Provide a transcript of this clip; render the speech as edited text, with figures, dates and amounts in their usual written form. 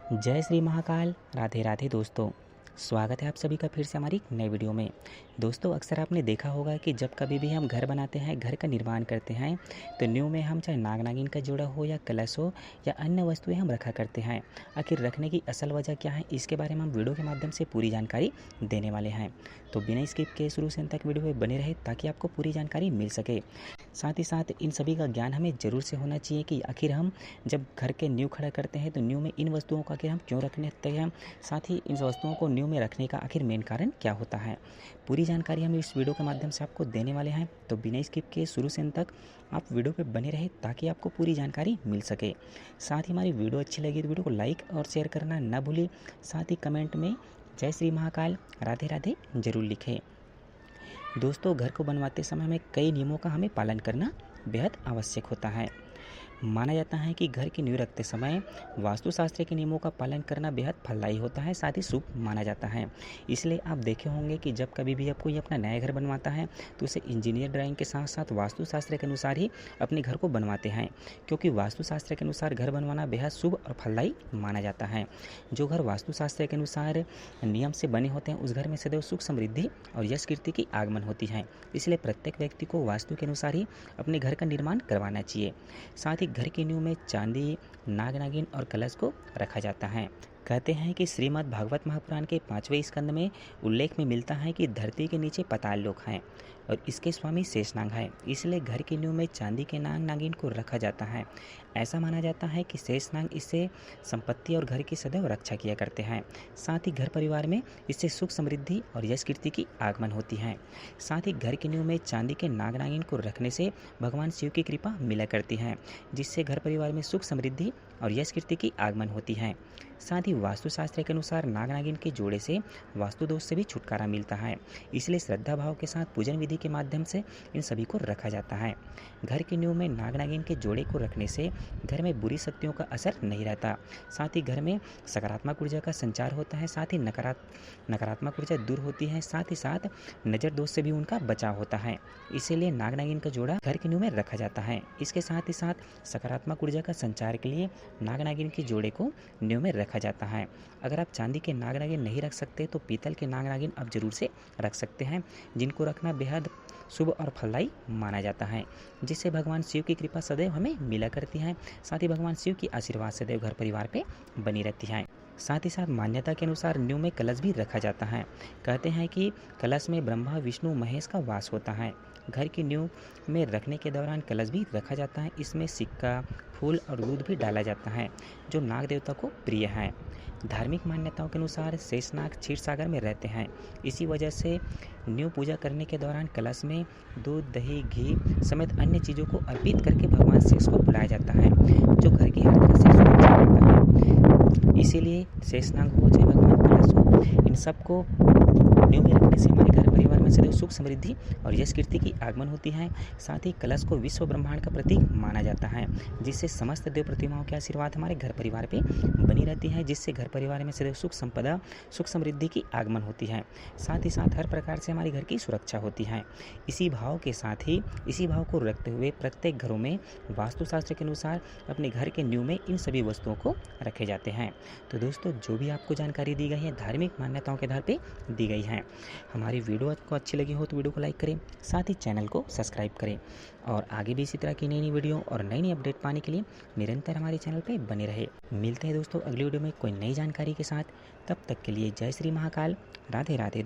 जय श्री महाकाल। राधे राधे दोस्तों, स्वागत है आप सभी का फिर से हमारी नई वीडियो में। दोस्तों, अक्सर आपने देखा होगा कि जब कभी भी हम घर बनाते हैं, घर का निर्माण करते हैं, तो न्यू में हम चाहे नाग नागिन का जोड़ा हो या कलश हो या अन्य वस्तुएं हम रखा करते हैं। आखिर रखने की असल वजह क्या है, इसके बारे में हम वीडियो के माध्यम से पूरी जानकारी देने वाले हैं। तो बिना स्किप के शुरू से अंत तक वीडियो में बने रहे ताकि आपको पूरी जानकारी मिल सके। साथ ही साथ इन सभी का ज्ञान हमें ज़रूर से होना चाहिए कि आखिर हम जब घर के न्यू खड़ा करते हैं तो न्यू में इन वस्तुओं का आखिर हम क्यों रखते हैं, साथ ही इन वस्तुओं को न्यू में रखने का आखिर मेन कारण क्या होता है। पूरी जानकारी हम इस वीडियो के माध्यम से आपको देने वाले हैं। तो बिना स्किप के शुरू से अंत तक आप वीडियो पे बने रहे ताकि आपको पूरी जानकारी मिल सके। साथ ही हमारी वीडियो अच्छी लगी तो वीडियो को लाइक और शेयर करना ना भूलें। साथ ही कमेंट में जय श्री महाकाल राधे राधे जरूर लिखें। दोस्तों, घर को बनवाते समय हमें कई नियमों का हमें पालन करना बेहद आवश्यक होता है। माना जाता है कि घर की नींव रखते समय वास्तुशास्त्र के नियमों का पालन करना बेहद फलदायी होता है, साथ ही शुभ माना जाता है। इसलिए आप देखे होंगे कि जब कभी भी आप कोई अपना नया घर बनवाता है तो उसे इंजीनियर ड्राइंग के साथ साथ वास्तुशास्त्र के अनुसार ही अपने घर को बनवाते हैं, क्योंकि वास्तुशास्त्र के अनुसार घर बनवाना बेहद शुभ और फलदायी माना जाता है। जो घर वास्तुशास्त्र के अनुसार नियम से बने होते हैं उस घर में सदैव सुख समृद्धि और यश कीर्ति की आगमन होती है। इसलिए प्रत्येक व्यक्ति को वास्तु के अनुसार ही अपने घर का निर्माण करवाना चाहिए। साथ ही घर की नींव में चांदी, नाग नागिन और कलश को रखा जाता है। कहते हैं कि श्रीमद् भागवत महापुराण के 5वें स्कंद में उल्लेख में मिलता है कि धरती के नीचे पाताल लोक हैं और इसके स्वामी शेषनाग हैं। इसलिए घर की नींव में चांदी के नाग नागिन को रखा जाता है। ऐसा माना जाता है कि शेषनाग इससे संपत्ति और घर की सदैव रक्षा किया करते हैं। साथ ही घर परिवार में इससे सुख समृद्धि और यश कीर्ति की आगमन होती है। साथ ही घर की नींव में चांदी के नाग नागिन को रखने से भगवान शिव की कृपा मिला करती है, जिससे घर परिवार में सुख समृद्धि और यश कीर्ति की आगमन होती है। साथ ही वास्तुशास्त्र के अनुसार नाग नागिन के जोड़े से वास्तु दोष से भी छुटकारा मिलता है। इसलिए श्रद्धा भाव के साथ पूजन विधि के माध्यम से इन सभी को रखा जाता है। घर की नींव में नाग नागिन के जोड़े को रखने से घर में बुरी शक्तियों का असर नहीं रहता। साथ ही घर में सकारात्मक ऊर्जा का संचार होता है, साथ ही नकारात्मक ऊर्जा दूर होती है। साथ ही साथ नज़र दोष से भी उनका बचाव होता है। इसीलिए नाग नागिन का जोड़ा घर की नींव में रखा जाता है। इसके साथ ही साथ सकारात्मक ऊर्जा का संचार के लिए नाग नागिन के जोड़े को नींव में रखा जाता है। अगर आप चांदी के नाग नागिन नहीं रख सकते तो पीतल के नाग नागिन आप जरूर से रख सकते हैं, जिनको रखना बेहद शुभ और फलदायी माना जाता है, जिससे भगवान शिव की कृपा सदैव हमें मिला करती है। साथ ही भगवान शिव की आशीर्वाद सदैव घर परिवार पे बनी रहती है। साथ ही साथ मान्यता के अनुसार नींव में कलश भी रखा जाता है। कहते हैं कि कलश में ब्रह्मा विष्णु महेश का वास होता है। घर की नींव में रखने के दौरान कलश भी रखा जाता है। इसमें सिक्का, फूल और दूध भी डाला जाता है, जो नाग देवता को प्रिय है। धार्मिक मान्यताओं के अनुसार शेषनाग क्षीर सागर में रहते हैं। इसी वजह से नींव पूजा करने के दौरान कलश में दूध, दही, घी समेत अन्य चीज़ों को अर्पित करके भगवान शेष को बुलाया जाता है, जो घर की यात्रा से सुरक्षा करता है। इसीलिए शेषनाग हो चाहे भगवान कलश हो, इन सबको नींव में रखने से हमारे घर परिवार में सदैव सुख समृद्धि और यश कीर्ति की आगमन होती है। साथ ही कलश को विश्व ब्रह्मांड का प्रतीक माना जाता है, जिससे समस्त देव प्रतिमाओं के आशीर्वाद हमारे घर परिवार पे बनी रहती है, जिससे घर परिवार में सदैव सुख संपदा, सुख समृद्धि की आगमन होती है। साथ ही साथ हर प्रकार से हमारे घर की सुरक्षा होती है। इसी भाव के साथ ही इसी भाव को रखते हुए प्रत्येक घरों में वास्तुशास्त्र के अनुसार अपने घर के नींव में इन सभी वस्तुओं को रखे जाते हैं। तो दोस्तों, जो भी आपको जानकारी दी गई है धार्मिक मान्यताओं के आधार पर दी गई है। हमारी वीडियो आपको अच्छी लगी हो तो वीडियो को लाइक करें, साथ ही चैनल को सब्सक्राइब करें और आगे भी इसी तरह की नई नई वीडियो और नई नई अपडेट पाने के लिए निरंतर हमारे चैनल पे बने रहे। मिलते हैं दोस्तों अगली वीडियो में कोई नई जानकारी के साथ। तब तक के लिए जय श्री महाकाल, राधे राधे।